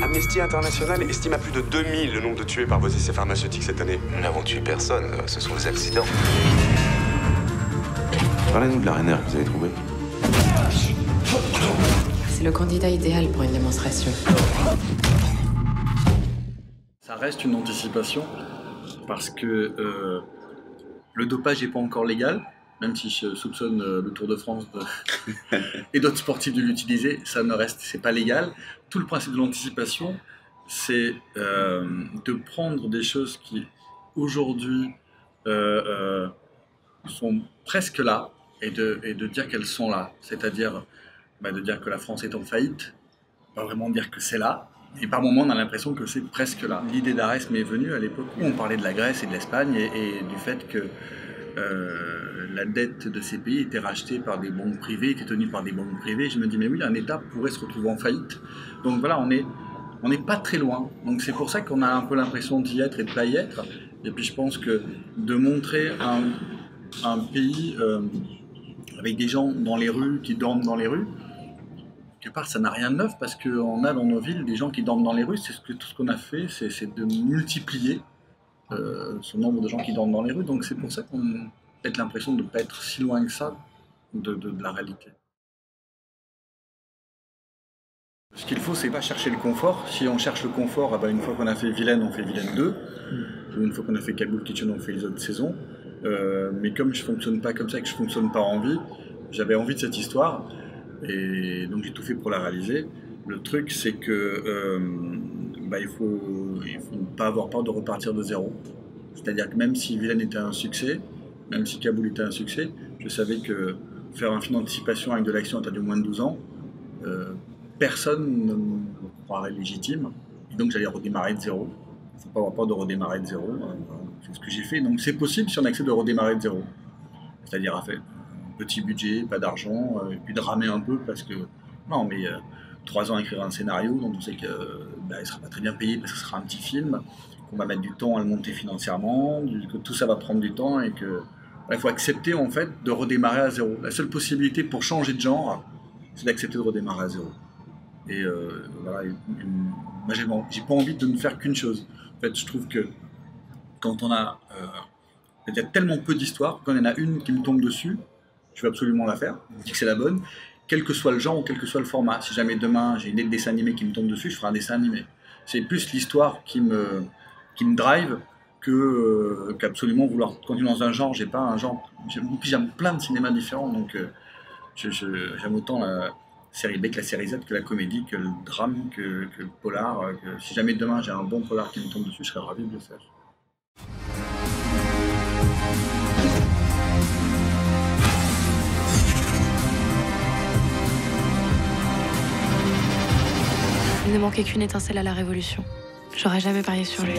Amnesty International estime à plus de 2000 le nombre de tués par vos essais pharmaceutiques cette année. Nous n'avons tué personne, ce sont des accidents. Parlez-nous de la RNR que vous avez trouvée. C'est le candidat idéal pour une démonstration. Ça reste une anticipation parce que le dopage n'est pas encore légal, même si je soupçonne le Tour de France et d'autres sportifs de l'utiliser, c'est pas légal. Tout le principe de l'anticipation, c'est de prendre des choses qui aujourd'hui sont presque là et de dire qu'elles sont là, c'est-à-dire de dire que la France est en faillite, pas vraiment dire que c'est là. Et par moments, on a l'impression que c'est presque là. L'idée d'Arès m'est venue à l'époque où on parlait de la Grèce et de l'Espagne et du fait que la dette de ces pays était rachetée par des banques privées, était tenue par des banques privées. Je me dis, mais oui, un État pourrait se retrouver en faillite. Donc voilà, on n'est pas très loin. Donc c'est pour ça qu'on a un peu l'impression d'y être et de ne pas y être. Et puis je pense que de montrer un pays avec des gens dans les rues, qui dorment dans les rues, quelque part, ça n'a rien de neuf parce qu'on a dans nos villes des gens qui dorment dans les rues. Tout ce qu'on a fait, c'est de multiplier ce nombre de gens qui dorment dans les rues. Donc c'est pour ça qu'on a peut-être l'impression de ne pas être si loin que ça de la réalité. Ce qu'il faut, c'est pas chercher le confort. Si on cherche le confort, une fois qu'on a fait Vilaine, on fait Vilaine 2. Une fois qu'on a fait Kaboul Kitchen, on fait les autres saisons. Mais comme je fonctionne pas comme ça et que je fonctionne par envie, j'avais envie de cette histoire. Et donc j'ai tout fait pour la réaliser. Le truc, c'est que il faut ne pas avoir peur de repartir de zéro. C'est-à-dire que même si Vilaine était un succès, même si Kaboul était un succès, je savais que faire un film d'anticipation avec de l'action interdit moins de 12 ans, personne ne me croirait légitime. Et donc j'allais redémarrer de zéro. Il ne faut pas avoir peur de redémarrer de zéro. C'est ce que j'ai fait. Donc c'est possible si on accepte de redémarrer de zéro. C'est-à-dire à faire petit budget, pas d'argent, et puis de ramer un peu parce que 3 ans à écrire un scénario, donc on sait qu'il ne sera pas très bien payé parce que ce sera un petit film, qu'on va mettre du temps à le monter financièrement, que tout ça va prendre du temps et que il faut accepter en fait de redémarrer à zéro. La seule possibilité pour changer de genre, c'est d'accepter de redémarrer à zéro. Et moi j'ai pas envie de ne faire qu'une chose. En fait, je trouve que quand il y a tellement peu d'histoires, quand il y en a une qui me tombe dessus, je vais absolument la faire, je dis que c'est la bonne, quel que soit le genre ou quel que soit le format. Si jamais demain j'ai une idée de dessin animé qui me tombe dessus, je ferai un dessin animé. C'est plus l'histoire qui me drive qu'absolument vouloir continuer dans un genre. J'ai pas un genre. J'aime plein de cinémas différents, donc j'aime autant la série B que la série Z, que la comédie, que le drame, que le polar. Si jamais demain j'ai un bon polar qui me tombe dessus, je serais ravi de le faire. Il ne manquait qu'une étincelle à la révolution. J'aurais jamais parié sur lui.